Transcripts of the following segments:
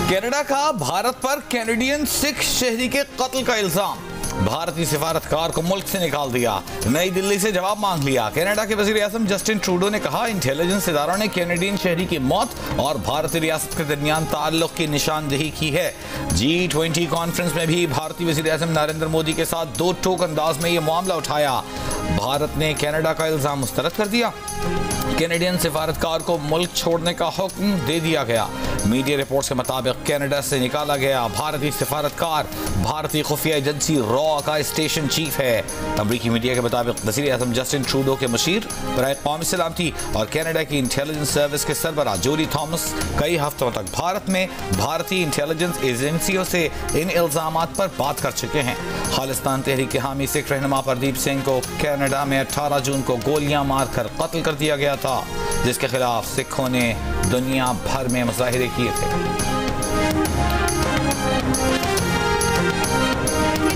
Canada का भारत पर Canadian Sikh शहरी के कत्ल का इल्जाम। भारतीय सिफारतकार को मुल्क से निकाल दिया। नई दिल्ली से जवाब मांग लिया। कनाडा के वजीर आज़म जस्टिन ट्रूडो ने कहा, इंटेलिजेंस इदारों ने कैनेडियन शहरी की मौत और भारतीय रियासत के दरमियान ताल्लुक की निशानदेही की है। G20 कॉन्फ्रेंस में भी भारतीय वजीर आज़म नरेंद्र मोदी के साथ दो टोक अंदाज में यह मामला उठाया। भारत ने कनाडा का इल्जाम मुस्तरद कर दिया। कैनेडियन सिफारतकार को मुल्क छोड़ने का हुक्म दे दिया गया। मीडिया रिपोर्ट्स के मुताबिक कनाडा से निकाला गया भारतीय सिफारतकार भारतीय खुफिया एजेंसी रॉ का स्टेशन चीफ है। अमरीकी मीडिया के मुताबिक वज़ीर आज़म जस्टिन ट्रूडो के मुशीर बराए कौमी सलामती और कनाडा की इंटेलिजेंस सर्विस के सरबराह जोरी थॉमस कई हफ्तों तक भारत में भारतीय इंटेलिजेंस एजेंसियों से इन इल्जामात पर बात कर चुके हैं। खालिस्तान तहरीक के हामी सिख रहनुमा प्रदीप सिंह को कनाडा में 18 जून को गोलियां मारकर कत्ल कर दिया गया था, जिसके खिलाफ सिखों ने दुनिया भर में मुजाहिरे किए थे।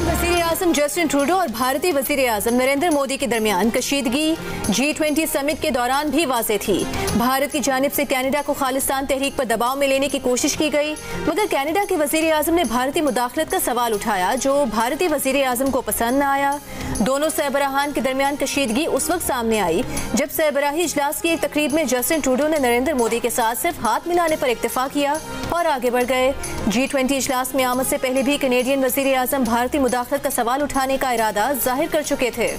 वज़ीर आज़म जस्टिन ट्रूडो और भारतीय वज़ीर आज़म नरेंद्र मोदी के दरमियान कशीदगी G20 समिट के दौरान भी वाज़ेह थी। भारत की जानिब से कनाडा को खालिस्तान तहरीक पर दबाव में लेने की कोशिश की गई, मगर कनाडा के वज़ीर आज़म ने भारतीय मुदाखलत का सवाल उठाया, जो भारतीय वज़ीर आज़म को पसंद न आया। दोनों सरबराहान के दरमियान कशीदगी उस वक्त सामने आई जब सरबराही इजलास की एक तकरीब में जस्टिन ट्रूडो ने नरेंद्र मोदी के साथ सिर्फ हाथ मिलाने पर इत्तेफाक किया और आगे बढ़ गए। G20 इजलास में आमद से पहले भी कैनेडियन वज़ीर आज़म भारतीय मुदाखलत का सवाल उठाने का इरादा जाहिर कर चुके थे।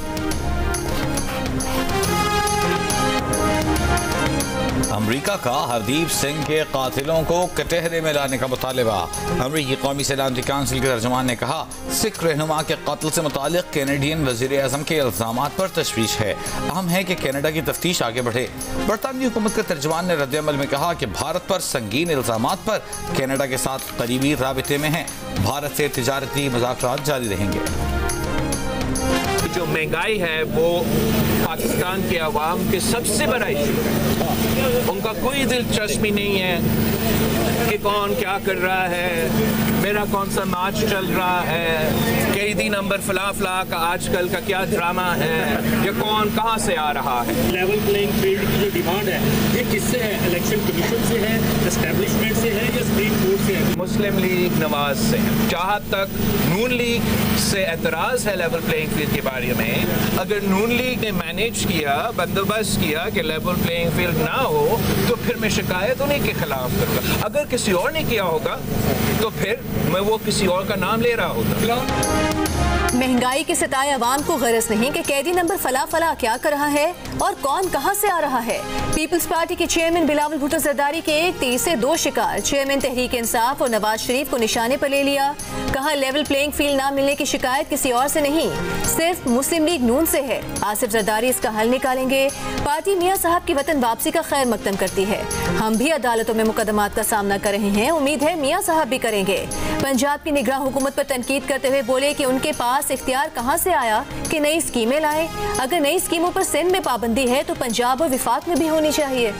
अमरीका का हरदीप सिंह के कातिलों को कटहरे में लाने का मुतालबा। अमरीकी कौमी सलामती काउंसिल के तर्जुमान ने कहा, सिख रहनुमा के कत्ल से मुतालिक कैनेडियन वज़ीर आज़म के इल्जामात पर तशवीश है। अहम है कि कनाडा की तफ्तीश आगे बढ़े। बरतानवी हुकूमत के तर्जुमान ने रद्द-ए-अमल में कहा कि भारत पर संगीन इल्जामात पर कनाडा के साथ करीबी राबिते में है। भारत से तिजारती मुज़ाकरात जारी रहेंगे। जो महंगाई है वो पाकिस्तान के अवाम के सबसे बड़ा इशू है। उनका कोई दिलचस्पी नहीं है कि कौन क्या कर रहा है, मेरा कौन सा मैच चल रहा है, कैदी नंबर फला फला का आजकल का क्या ड्रामा है, ये कौन कहाँ से आ रहा है। लेवल प्लेइंग फील्ड की जो डिमांड है ये किससे है? इलेक्शन कमीशन से है, एस्टेब्लिशमेंट से है या सुप्रीम कोर्ट से है? मुस्लिम लीग नवाज से है। जहाँ तक नून लीग से एतराज़ है लेवल प्लेइंग फील्ड के बारे में, अगर नून लीग ने मैनेज किया, बंदोबस्त किया कि लेवल प्लेइंग फील्ड ना हो, तो फिर मैं शिकायत उन्हीं के खिलाफ करूँगा। अगर किसी और ने किया होगा तो फिर मैं वो किसी और का नाम ले रहा होता। महंगाई के सताए अवाम को गरज नहीं कि कैदी नंबर फला फला क्या कर रहा है और कौन कहां से आ रहा है। पीपल्स पार्टी के चेयरमैन बिलावल भुट्टो जरदारी के एक तीर से दो शिकार। चेयरमैन तहरीक इंसाफ और नवाज शरीफ को निशाने पर ले लिया। कहा, लेवल प्लेइंग फील्ड ना मिलने की शिकायत किसी और से नहीं, सिर्फ मुस्लिम लीग नून से है। आसिफ जरदारी इसका हल निकालेंगे। पार्टी मियां साहब की वतन वापसी का खैर मकदम करती है। हम भी अदालतों में मुकदमात का सामना कर रहे हैं, उम्मीद है मियां साहब भी करेंगे। पंजाब की निगरान हुकूमत पर तनकीद करते हुए बोले कि उनके पास इख्तियार कहां से आया कि नई स्कीमें लाए। अगर नई स्कीमों पर सिंध में पाबंदी है तो पंजाब और विफाक में भी होनी चाहिए।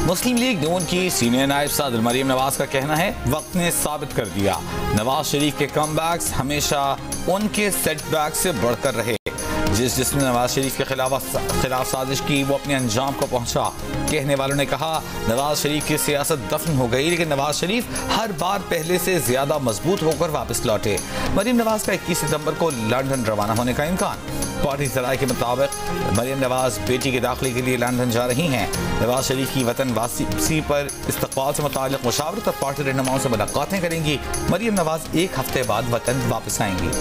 मुस्लिम लीग नून की सीनियर नायब सदर मरियम नवाज का कहना है, वक्त ने साबित कर दिया नवाज शरीफ के कमबैक्स हमेशा उनके सेटबैक से बढ़कर रहे। जिसने नवाज शरीफ के खिलाफ साजिश की वो अपने अंजाम को पहुंचा। कहने वालों ने कहा, नवाज शरीफ की सियासत दफन हो गई, लेकिन नवाज शरीफ हर बार पहले से ज्यादा मजबूत होकर वापस लौटे। मरियम नवाज का 21 सितंबर को लंदन रवाना होने का इम्कान। पार्टी जराये के मुताबिक मरियम नवाज बेटी के दाखिले के लिए लंदन जा रही हैं। नवाज शरीफ की वतन वापसी पर इस्तकबाल से मुताल्लिक मुशावरत और पार्टी रहनुमाओं से मुलाकातें करेंगी। मरियम नवाज एक हफ्ते बाद वतन वापस आएंगी।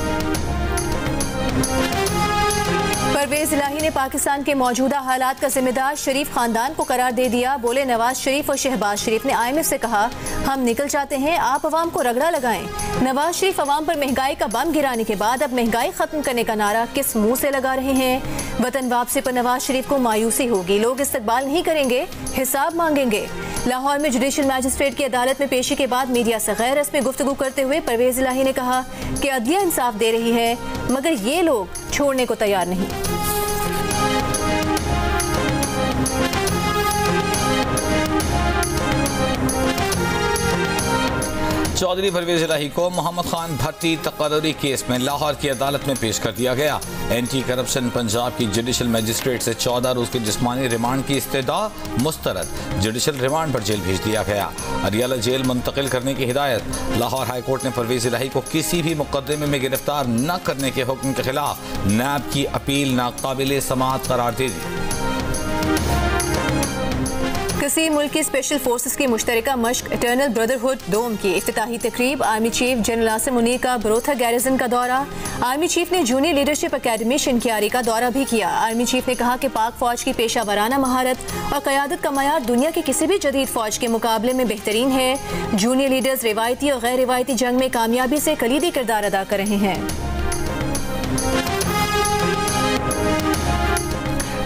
परवेज इलाही ने पाकिस्तान के मौजूदा हालात का जिम्मेदार शरीफ खानदान को करार दे दिया। बोले, नवाज शरीफ और शहबाज शरीफ ने IMF से कहा, हम निकल जाते हैं, आप अवाम को रगड़ा लगाएं। नवाज शरीफ अवाम पर महंगाई का बम गिराने के बाद अब महंगाई खत्म करने का नारा किस मुंह से लगा रहे हैं। वतन वापसी पर नवाज शरीफ को मायूसी होगी, लोग इस्तकबाल नहीं करेंगे, हिसाब मांगेंगे। लाहौर में जुडिशल मैजिस्ट्रेट की अदालत में पेशी के बाद मीडिया से गैर रस्मी गुफ्तगू करते हुए परवेज इलाही ने कहा कि अदलिया इंसाफ दे रही है, मगर ये लोग छोड़ने को तैयार नहीं। चौधरी परवेज इलाही को मोहम्मद खान भट्टी तकर्री केस में लाहौर की अदालत में पेश कर दिया गया। एंटी करप्शन पंजाब की जुडिशल मजिस्ट्रेट से 14 रोज के जिस्मानी रिमांड की इस्तदा मुस्तरद। जुडिशल रिमांड पर जेल भेज दिया गया। अरियाला जेल मुंतकिल करने की हिदायत। लाहौर हाई कोर्ट ने परवेज इलाही को किसी भी मुकदमे में गिरफ्तार न करने के हुक्म के खिलाफ नैब की अपील नाकाबिले समाअत करार दे दी। कसीर मुल्क की स्पेशल फोर्सेस की मुश्तरका मश्क इटर्नल ब्रदरहुड डोम की इफ्तिताही तकरीब। Army chief general Asim Munir का बरोथा गैरिजन का दौरा। आर्मी चीफ ने जूनियर लीडरशिप अकेडमी शिनकियारी का दौरा भी किया। आर्मी चीफ ने कहा कि पाक फौज की पेशा वराना महारत और क़यादत का मयार दुनिया की किसी भी जदीद फौज के मुकाबले में बेहतरीन है। जूनियर लीडर्स रिवायती और गैर रिवायती जंग में कामयाबी से कलीदी किरदार अदा कर रहे हैं।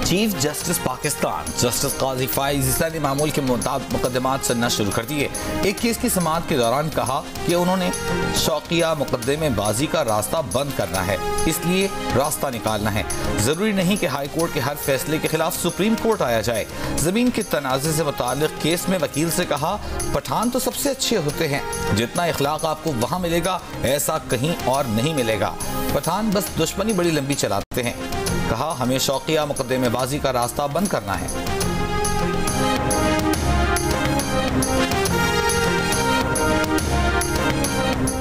चीफ जस्टिस पाकिस्तान जस्टिस काजी फाइज ईसा ने मामूल के मुताबिक मुकदमात सुनना शुरू कर दिए। एक केस की समाअत के दौरान कहा कि उन्होंने शौकिया मुकदमे बाजी का रास्ता बंद करना है, इसलिए रास्ता निकालना है। जरूरी नहीं कि हाई कोर्ट के हर फैसले के खिलाफ सुप्रीम कोर्ट आया जाए। जमीन के तनाज़े से मुताल्लिक केस में वकील से कहा, पठान तो सबसे अच्छे होते हैं, जितना इखलाक आपको वहाँ मिलेगा ऐसा कहीं और नहीं मिलेगा। पठान बस दुश्मनी बड़ी लंबी चलाते हैं। कहा, हमें शौकिया मुकदमेबाजी का रास्ता बंद करना है।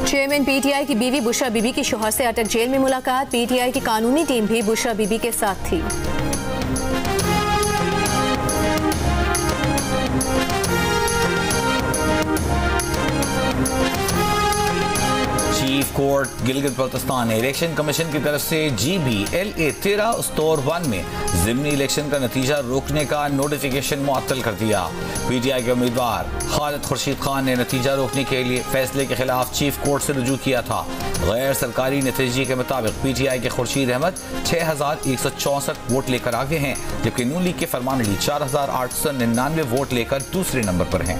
चेयरमैन पीटीआई की बीवी बुशरा बीबी की शौहर से अटक जेल में मुलाकात। पीटीआई की कानूनी टीम भी बुशरा बीबी के साथ थी। चीफ कोर्ट गिलगित बल्तिस्तान ने इलेक्शन कमीशन की तरफ से GBLA 13/1 में ज़िमनी इलेक्शन का नतीजा रोकने का नोटिफिकेशन मुअत्तल कर दिया। पीटीआई के उम्मीदवार खालिद खुर्शीद खान ने नतीजा रोकने के लिए फैसले के खिलाफ चीफ कोर्ट से रुजू किया था। गैर सरकारी नतीजे के मुताबिक पीटीआई के खुर्शीद अहमद 6164 वोट लेकर आगे हैं, जबकि नून लीग के फरमान अली 4899 वोट लेकर दूसरे नंबर पर हैं।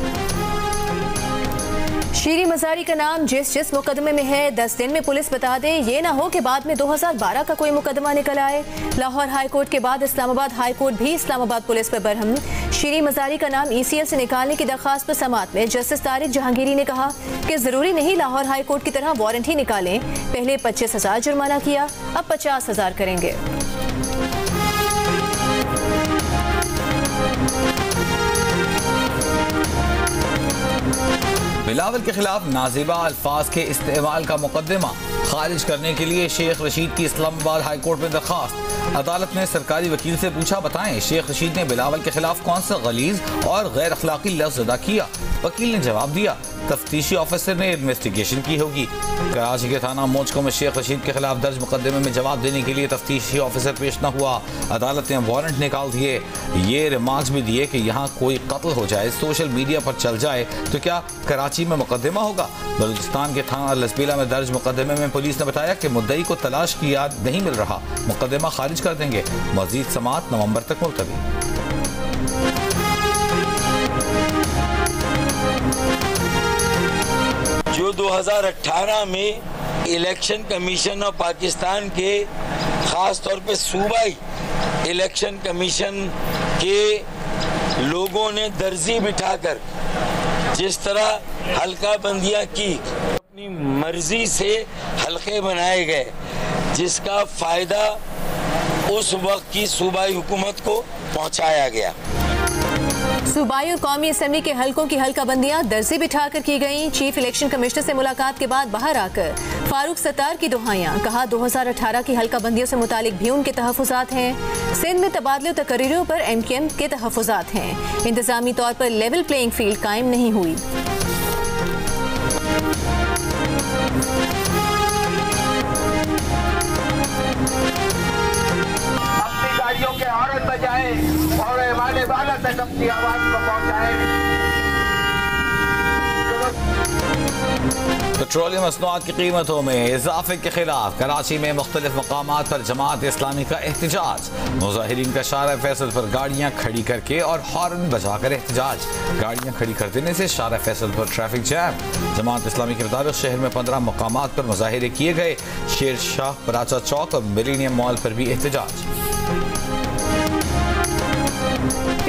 शीरी मजारी का नाम जिस मुकदमे में है 10 दिन में पुलिस बता दे, ये ना हो कि बाद में 2012 का कोई मुकदमा निकल आए। लाहौर हाई कोर्ट के बाद इस्लामाबाद हाई कोर्ट भी इस्लामाबाद पुलिस पर बरहम। शीरी मजारी का नाम ECL से निकालने की दरख्वास्त पर समाअत में जस्टिस तारिक जहांगीरी ने कहा कि जरूरी नहीं लाहौर हाई कोर्ट की तरह वारंट ही निकालें। पहले 25,000 जुर्माना किया, अब 50,000 करेंगे। बिलावल के खिलाफ नाजिबा अल्फाज के इस्तेमाल का मुकदमा खारिज करने के लिए शेख रशीद की इस्लामाबाद हाई कोर्ट में दरख्वास्त। अदालत ने सरकारी वकील से पूछा, बताएं शेख रशीद ने बिलावल के खिलाफ कौन सा गलीज और गैर अखलाकी लफ्ज अदा किया। वकील ने जवाब दिया, तफ्तीशी ऑफिसर ने इन्वेस्टिगेशन की होगी। कराची के थाना मोचको में शेख रशीद के खिलाफ दर्ज मुकदमे में जवाब देने के लिए तफ्तीशी ऑफिसर पेश न हुआ। अदालत ने वारंट निकाल दिए। ये रिमार्क्स भी दिए कि यहाँ कोई कत्ल हो जाए, सोशल मीडिया पर चल जाए तो क्या कराची में मुकदमा होगा। बलूचिस्तान के थाना लसबीला में दर्ज मुकदमे में पुलिस ने बताया कि मुद्दई को तलाश किया नहीं मिल रहा, मुकदमा खारिज कर देंगे। मजीद समाअत नवंबर तक मुलतवी। जो 2018 में इलेक्शन कमीशन ऑफ पाकिस्तान के ख़ास तौर पे सूबाई इलेक्शन कमीशन के लोगों ने दर्जी बिठाकर जिस तरह हल्का बंदियां की, अपनी मर्जी से हल्के बनाए गए, जिसका फ़ायदा उस वक्त की सूबाई हुकूमत को पहुंचाया गया। सूबाई और कौमी असम्बली के हलकों की हल्का बंदियां दर्जी बिठाकर की गईं। चीफ इलेक्शन कमिश्नर से मुलाकात के बाद बाहर आकर फारूक सत्तार की दुहाइयां। कहा, 2018 की हल्का बंदियों से मुतालिक भी उनके तहफ़्फ़ुज़ात हैं। सिंध में तबादले तकरीरों पर MKM के तहफ़्फ़ुज़ात हैं। इंतज़ामी तौर पर लेवल प्लेइंग फील्ड कायम नहीं हुई। गाड़ियों के हॉर्न बजाए और वाले वाला तक अपनी आवाज को पहुंचाए। पेट्रोलियम मसनूआत की कीमतों में इजाफे के खिलाफ कराची में मुख्तलिफ मकामात पर जमात इस्लामी का एहतजाज। मुजाहिरीन का शारा फैसल पर गाड़ियां खड़ी करके और हॉर्न बजाकर एहतजाज। गाड़ियां खड़ी कर देने से शारा फैसल पर ट्रैफिक जैम। जमात इस्लामी के मुताबिक शहर में 15 मकामात पर मुजाहिरे किए गए। शेर शाह, पराचा चौक और मिलेनियम मॉल पर भी एहतजाज।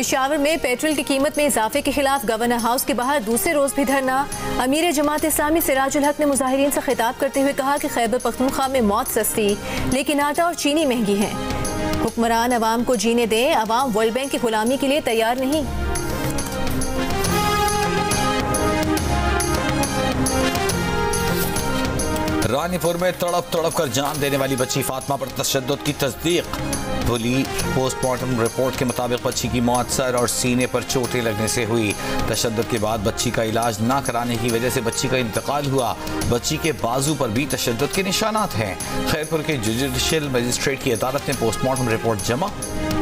पेशावर में पेट्रोल की कीमत में इजाफे के खिलाफ गवर्नर हाउस के बाहर दूसरे रोज भी धरना। अमीर जमात इस्लामी सिराजुल हक ने मुजाहिरीन से खिताब करते हुए कहा कि खैबर पख्तूनख्वा में मौत सस्ती लेकिन आटा और चीनी महंगी है। हुक्मरान अवाम को जीने दें, अवाम वर्ल्ड बैंक की गुलामी के लिए तैयार नहीं। रानीपुर में तड़प तड़प कर जान देने वाली बच्ची फातिमा पर तशद्दुद की तस्दीक। पुलिस पोस्टमार्टम रिपोर्ट के मुताबिक बच्ची की मौत सर और सीने पर चोटें लगने से हुई। तशद्दुद के बाद बच्ची का इलाज ना कराने की वजह से बच्ची का इंतकाल हुआ। बच्ची के बाजू पर भी तशद्दुद के निशानात हैं। खैरपुर के जुडिशल मजिस्ट्रेट की अदालत ने पोस्टमार्टम रिपोर्ट जमा।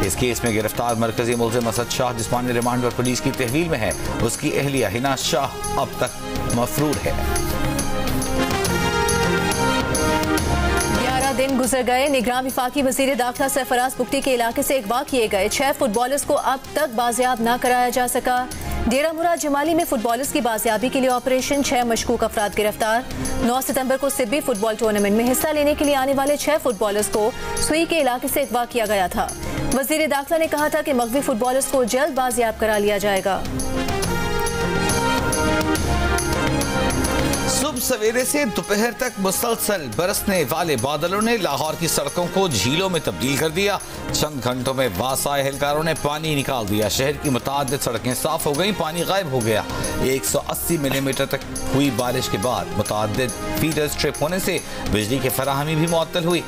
इस केस में गिरफ्तार मरकजी मुलजिम असद शाह जिस्मानी रिमांड पर पुलिस की तहवील में है। उसकी अहलिया हिना शाह अब तक मफरूर है। दिन गुजर गए। निगरान विफाकी वजीर दाखिला सरफराज पुख्ती के इलाके से अगवा किए गए 6 फुटबॉलर्स को अब तक बाजियाब न कराया जा सका। डेरा मुराद जमाली में फुटबॉलर्स की बाजियाबी के लिए ऑपरेशन, 6 मशकूक अफराद गिरफ्तार। 9 सितंबर को सिब्बी फुटबॉल टूर्नामेंट में हिस्सा लेने के लिए आने वाले 6 फुटबॉलर्स को सुई के इलाके से अगवा किया गया था। वजीर दाखिला ने कहा था कि मगवी फुटबॉलर्स को जल्द बाजियाब करा लिया जाएगा। सुबह सवेरे से दोपहर तक मुसलसल बरसने वाले बादलों ने लाहौर की सड़कों को झीलों में तब्दील कर दिया। चंद घंटों में वासाए एहलकारों ने पानी निकाल दिया। शहर की मुताद्दिद सड़कें साफ हो गई, पानी गायब हो गया। 180 मिलीमीटर तक हुई बारिश के बाद मुताद्दिद फीडर्स ट्रिप होने से बिजली की फराहमी भी मुअत्तल हुई।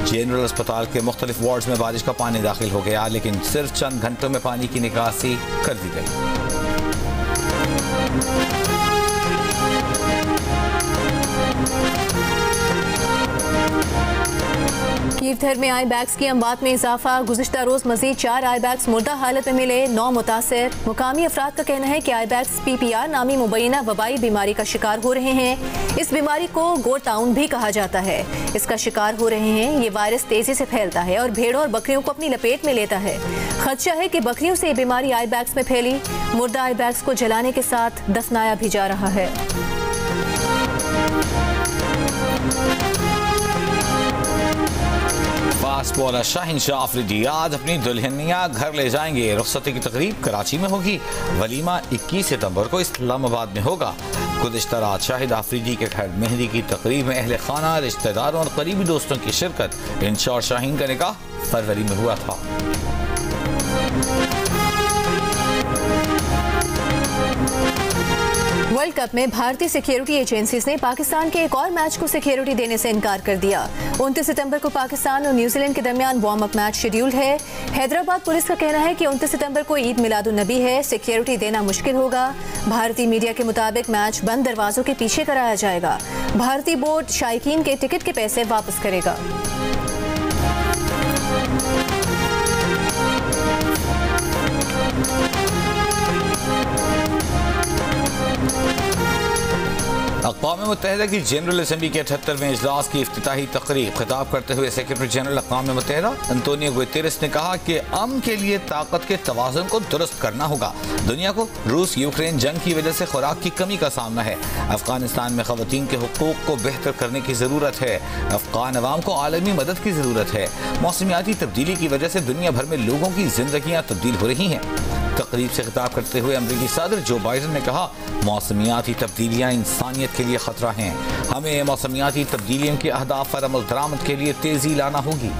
जनरल अस्पताल के मुख्तलिफ वार्ड्स में बारिश का पानी दाखिल हो गया, लेकिन सिर्फ चंद घंटों में पानी की निकासी कर दी गई। कीवथर में आई बैग्स की अमवात में इजाफा। गुज़िश्ता रोज मजीद 4 आई बैग्स मुर्दा हालत में मिले, 9 मुतासिर। मुकामी अफराद का कहना है कि आई बैग्स PPR नामी मुबैना वबाई बीमारी का शिकार हो रहे हैं। इस बीमारी को गोटाउन भी कहा जाता है। इसका शिकार हो रहे हैं। ये वायरस तेजी से फैलता है और भेड़ों और बकरियों को अपनी लपेट में लेता है। खदशा है कि बकरियों से ये बीमारी आई बैग्स में फैली। मुर्दा आई बैग्स को जलाने के साथ दफनाया भी जा रहा है। फास्ट बॉलर शाहीन शाह अफरीदी आज अपनी दुल्हनिया घर ले जाएंगे। रुखसती की तकरीब कराची में होगी। वलीमा 21 सितंबर को इस्लामाबाद में होगा। गुज़िश्ता रात शाहिद अफरीदी के घर मेहंदी की तकरीब में अहले खाना, रिश्तेदारों और करीबी दोस्तों की शिरकत। इंशार शाहीन का निकाह फरवरी में हुआ था। वर्ल्ड कप में भारतीय सिक्योरिटी एजेंसीज ने पाकिस्तान के एक और मैच को सिक्योरिटी देने से इनकार कर दिया। 29 सितंबर को पाकिस्तान और न्यूजीलैंड के दरमियान वार्म अप मैच शेड्यूल्ड है। हैदराबाद पुलिस का कहना है कि 29 सितंबर को ईद मिलादुन्नबी है, सिक्योरिटी देना मुश्किल होगा। भारतीय मीडिया के मुताबिक मैच बंद दरवाजों के पीछे कराया जाएगा। भारतीय बोर्ड शायकीन के टिकट के पैसे वापस करेगा। अक़वाम मुत्तहिदा की जनरल असम्बली के 78वें इजलास की इफ्तिताही तकरीब खिताब करते हुए सेक्रेटरी जनरल अक़वाम मुत्तहिदा अंतोनियो गुतेरेस ने कहा कि अमन के लिए ताकत के तवाज़ुन को दुरुस्त करना होगा। दुनिया को रूस यूक्रेन जंग की वजह से खुराक की कमी का सामना है। अफगानिस्तान में ख़वातीन के हुकूक को बेहतर करने की ज़रूरत है। अफगान अवाम को आलमी मदद की ज़रूरत है। मौसमियाती तब्दीली की वजह से दुनिया भर में लोगों की जिंदगियाँ तब्दील हो रही हैं। तकरीब से खिताब करते हुए अमरीकी सदर जो बाइडन ने कहा, मौसमियाती तब्दीलियाँ इंसानियत के लिए खतरा हैं। हमें मौसमियाती तब्दीलियों के अहदाफ पर अमल दरामद के लिए तेजी लाना होगी।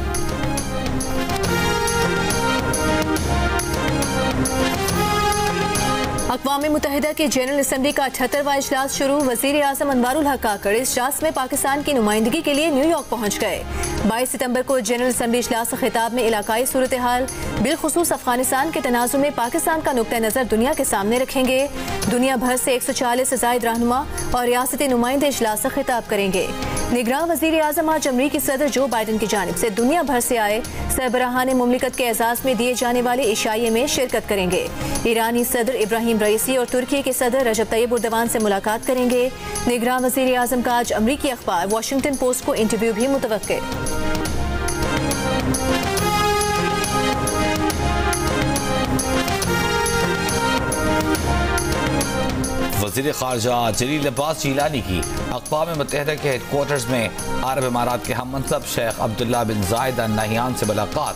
अक़वाम मुत्तहिदा की जनरल असम्बली का 78वां इजलास शुरू। वज़ीर आज़म अनवारुल हक काकड़ इस इजलास में पाकिस्तान की नुमाइंदगी के लिए न्यूयॉर्क पहुँच गए। 22 सितंबर को जनरल असम्बली इजलास से खिताब में इलाकाई सूरत हाल, बिलखुसूस अफगानिस्तान के तनाज़ुर में पाकिस्तान का नुक्ता नज़र दुनिया के सामने रखेंगे। दुनिया भर से 140 से ज़ायद रहनुमा और रियासती नुमाइंदे इजलास से खिताब करेंगे। निगरान वज़ीर आज़म आज अमरीकी सदर जो बाइडन की जानिब से दुनिया भर से आए सरबराहान मुमलिकत के एजाज़ में दिए जाने वाले इशाइये में शिरकत करेंगे। ईरानी सदर इब्राहिम रईसी और तुर्की के सदर रजब तैयब उर्दवान से मुलाकात करेंगे। निगरान वज़ीर आज़म का आज अमरीकी अखबार वाशिंगटन पोस्ट को इंटरव्यू भी मुतवक्किल। वज़ीर ख़ारजा जलील अब्बास जिलानी की अक़वाम मुत्तहिदा के हेडक्वार्टर्स में अरब इमारात के हम मनसब शेख अब्दुल्ला बिन ज़ायद अल नहयान से मुलाकात,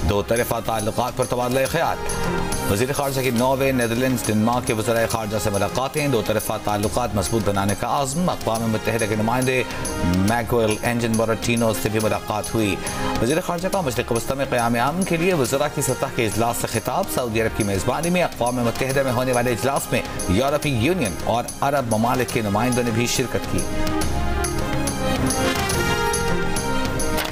दो तरफ़ा ताल्लुक़ात पर तबादला ख़याल। वज़ीर ख़ारजा की नॉर्वे, नेदरलैंड्स, डेनमार्क के वज़राए ख़ारजा से मुलाकातें, दो तरफ़ा ताल्लुक़ात मज़बूत बनाने का आज़म। अक़वाम मुत्तहिदा के नुमाइंदे मैगुएल एंजन बोराटीनो से भी मुलाकात हुई। वज़ीर ख़ारजा का मशरिक़ वस्ता में क़याम अमन के लिए वज़रा की सतह के इजलास से खिताब। सऊदी अरब की मेज़बानी में अक़वाम मुत्तहिदा में होने वाले इजलास में यूरोपीय यूनियन और अरब ममालिक के नुमाइंदों ने भी शिरकत की।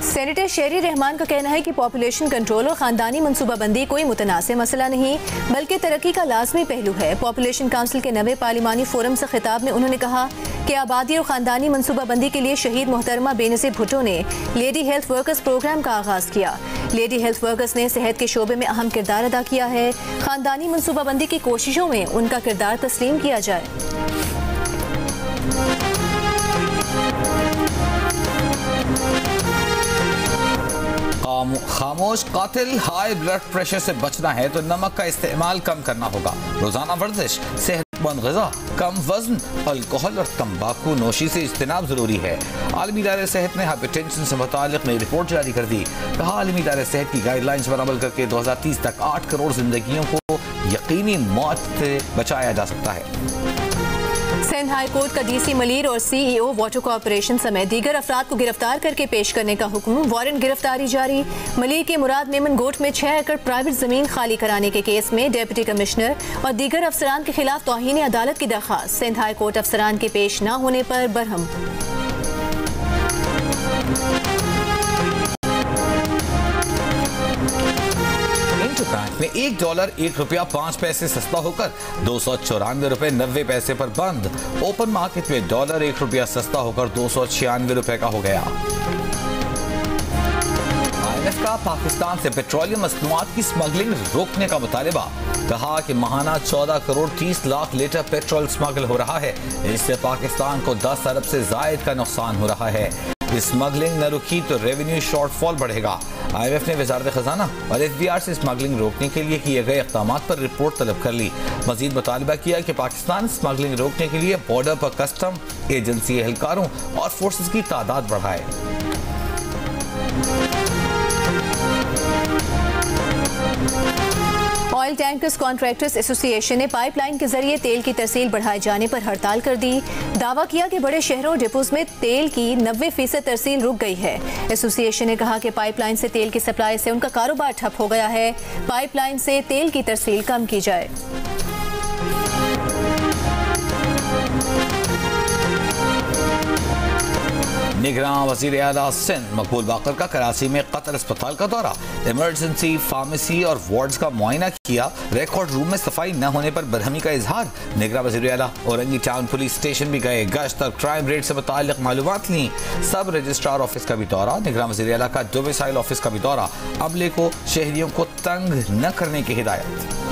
सेनेटर शेरी रहमान का कहना है कि पॉपुलेशन कंट्रोल और ख़ानदानी मनसूबाबंदी कोई मुतनासिब मसला नहीं बल्कि तरक्की का लाजमी पहलू है। पॉपुलेशन काउंसिल के नवे पार्लिमानी फोरम से खिताब में उन्होंने कहा कि आबादी और ख़ानदानी मनसूबाबंदी के लिए शहीद मोहतरमा बेनज़ीर भुट्टो ने लेडी हेल्थ वर्कर्स प्रोग्राम का आगाज़ किया। लेडी हेल्थ वर्कर्स ने सेहत के शोबे में अहम किरदार अदा किया है। ख़ानदानी मनसूबाबंदी की कोशिशों में उनका किरदार तस्लीम किया जाए। खामोश कातिल, हाई ब्लड प्रेशर से बचना है तो नमक का इस्तेमाल कम करना होगा। रोजाना वर्जिश, सेहतमंद ग़िज़ा, कम वजन, अल्कोहल और तंबाकू नोशी से इज्तिनाब जरूरी है। आलमी इदारे सेहत ने हाइपरटेंशन से मुताल्लिक़ नई रिपोर्ट जारी कर दी। कहा आलमी इदारे सेहत की गाइडलाइंस पर अमल करके 2030 तक 8 करोड़ जिंदगियों को यकीनी मौत से बचाया जा सकता है। सिंध हाई कोर्ट का डीसी मलीर और सीईओ वाटर कॉर्पोरेशन समेत दीगर अफराद को गिरफ्तार करके पेश करने का हुक्म। वारंट गिरफ्तारी जारी। मलीर के मुराद मेमन गोट में 6 एकड़ प्राइवेट जमीन खाली कराने के केस में डिप्टी कमिश्नर और दीगर अफसरान के खिलाफ तौहीन अदालत की दरख्वास्त। सिंध हाई कोर्ट अफसरान के पेश न होने पर बरहम। बैंक में $1 ₹1.05 सस्ता होकर 294 रुपए 90 पैसे पर बंद। ओपन मार्केट में $1 ₹1 सस्ता होकर 296 रुपए का हो गया। IMF का पाकिस्तान से पेट्रोलियम मसनूआत की स्मगलिंग रोकने का मुतालिबा। कहा कि माहाना 14 crore 30 lakh litre petrol smuggle हो रहा है। इससे पाकिस्तान को 10 अरब से जायद का नुकसान हो रहा है। स्मगलिंग न रुकी तो रेवेन्यू शॉर्टफॉल बढ़ेगा। IMF ने वज़ारत ख़ज़ाना और FBR से स्मगलिंग रोकने के लिए किए गए इक़दामात पर रिपोर्ट तलब कर ली। मज़ीद मुतालबा किया कि पाकिस्तान स्मगलिंग रोकने के लिए बॉर्डर पर कस्टम एजेंसी एहलकारों और फोर्सेस की तादाद बढ़ाए। ऑयल टैंकर्स कॉन्ट्रैक्टर्स एसोसिएशन ने पाइपलाइन के जरिए तेल की तरसील बढ़ाए जाने पर हड़ताल कर दी। दावा किया कि बड़े शहरों और डिपोज में तेल की 90% तरसील रुक गई है। एसोसिएशन ने कहा कि पाइपलाइन से तेल की सप्लाई से उनका कारोबार ठप हो गया है। पाइपलाइन से तेल की तरसील कम की जाए। निगरान वज़ीर आला सिंध मकबूल बाकर का कराची में कतर अस्पताल का दौरा। इमरजेंसी, फार्मेसी और वार्ड्स का मुआयना किया। रिकॉर्ड रूम में सफाई न होने पर बदहमी का इजहार। निगरान वज़ीर आला औरंगी टाउन पुलिस स्टेशन भी गए। गश्त और क्राइम रेट से मुताल्लिक़ मालूमात ली। सब रजिस्ट्रार ऑफिस का भी दौरा। निगरान वज़ीर आला का डोमिसाइल ऑफिस का भी दौरा। अमले को शहरियों को तंग न करने की हिदायत।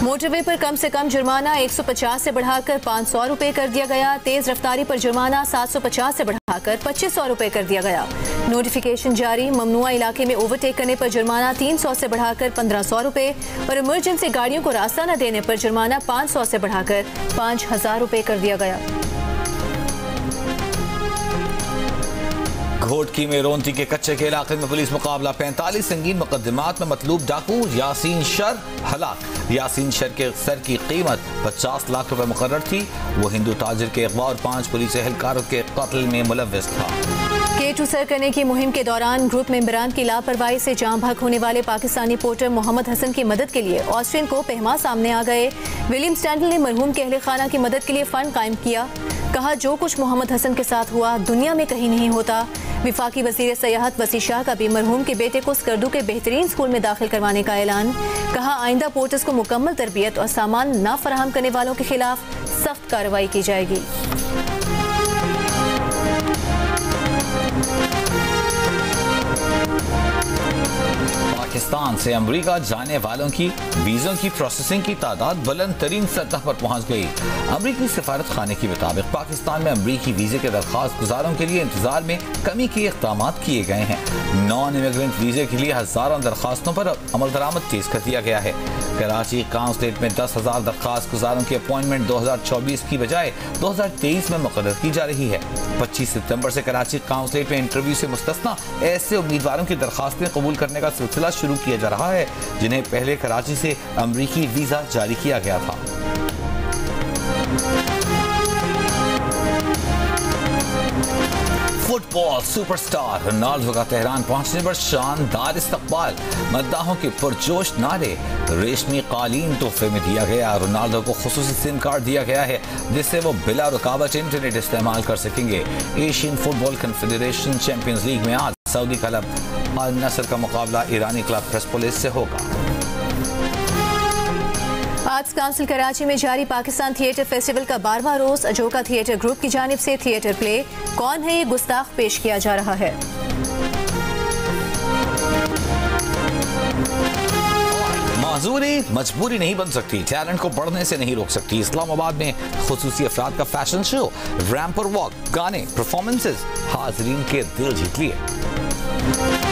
मोटरवे पर कम से कम जुर्माना 150 से बढ़ाकर 500 रुपए कर दिया गया। तेज रफ्तारी पर जुर्माना 750 से बढ़ाकर 2500 रुपए कर दिया गया। नोटिफिकेशन जारी। ममनुआ इलाके में ओवरटेक करने पर जुर्माना 300 से बढ़ाकर 1500 रुपए और इमरजेंसी गाड़ियों को रास्ता न देने पर जुर्माना 500 से बढ़ाकर 5000 रुपए कर दिया गया। घोटकी में रोंती के कच्चे के इलाके में पुलिस मुकाबला। 45 संगीन मुकदमात में मतलूब डाकू यासीन शर हलाक। यासीन शर के सर की कीमत 50 लाख रुपए मुकर्रर थी। वो हिंदू ताजिर के अगवा और 5 पुलिस एहलकारों के कत्ल में मुलव्विस था। K2 सर करने की मुहिम के दौरान ग्रुप मेंबरान की लापरवाही से जान भाग होने वाले पाकिस्तानी पोर्टर मोहम्मद हसन की मदद के लिए ऑस्ट्रियन को पहमा सामने आ गए। विलियम स्टैंडल ने मरहूम के अहले खाना की मदद के लिए फंड कायम किया। कहा जो कुछ मोहम्मद हसन के साथ हुआ दुनिया में कहीं नहीं होता। विफाकी वज़ीर सयाहत वसी शाह का भी मरहूम के बेटे को स्कर्दू के बेहतरीन स्कूल में दाखिल करवाने का ऐलान। कहा आइंदा पोर्टर्स को मुकम्मल तरबियत और सामान ना फराहम करने वालों के खिलाफ सख्त कार्रवाई की जाएगी। पाकिस्तान से अमेरिका जाने वालों की वीज़ों की प्रोसेसिंग की तादाद बुलंद तरीन सतह पर पहुंच गई। अमेरिकी सफारत खाने के मुताबिक पाकिस्तान में अमेरिकी वीज़े के दरख्वास्त गुजारों के लिए इंतजार में कमी के इक़दाम किए गए हैं। नॉन इमिग्रेंट वीज़े के लिए हज़ारों दरख्वास्तों पर अमल दरामद तेज कर दिया गया है। कराची काउंसलेट में 10,000 दरख्वास्त गुजारों की अपॉइंटमेंट 2024 की बजाय 2023 में मुक़र्रर की जा रही है। 25 सितंबर से कराची काउंसलेट में इंटरव्यू से मुस्तस्ना ऐसे उम्मीदवारों की दरखास्तें कबूल करने का सिलसिला शुरू किया जा रहा है जिन्हें पहले कराची से अमरीकी वीजा जारी किया गया था। फुटबॉल सुपरस्टार रोनाल्डो का तेहरान पहुंचने पर शानदार इस्तकबाल, मद्दाहों के पुरजोश नारे, रेशमी कालीन तोहफे में दिया गया। रोनाल्डो को खुसूसी सिम कार्ड दिया गया है जिससे वो बिला रुकावट इंटरनेट इस्तेमाल कर सकेंगे। Asian football confederation champions league में आज सऊदी क्लब अल नसर का मुकाबला ईरानी क्लब परसेपोलिस से होगा। आर्ट्स काउंसिल कराची में जारी पाकिस्तान थिएटर फेस्टिवल का 12वां रोज अजोका थिएटर ग्रुप की जानिब से थिएटर प्ले कौन है ये गुस्ताख पेश किया जा रहा है। माजूरी मजबूरी नहीं बन सकती, टैलेंट को बढ़ने से नहीं रोक सकती। इस्लामाबाद में खुसूसी अफराद का फैशन शो, रैंप पर वॉक, गाने, परफॉर्मेंसेज हाजरीन के दिल जीत लिए।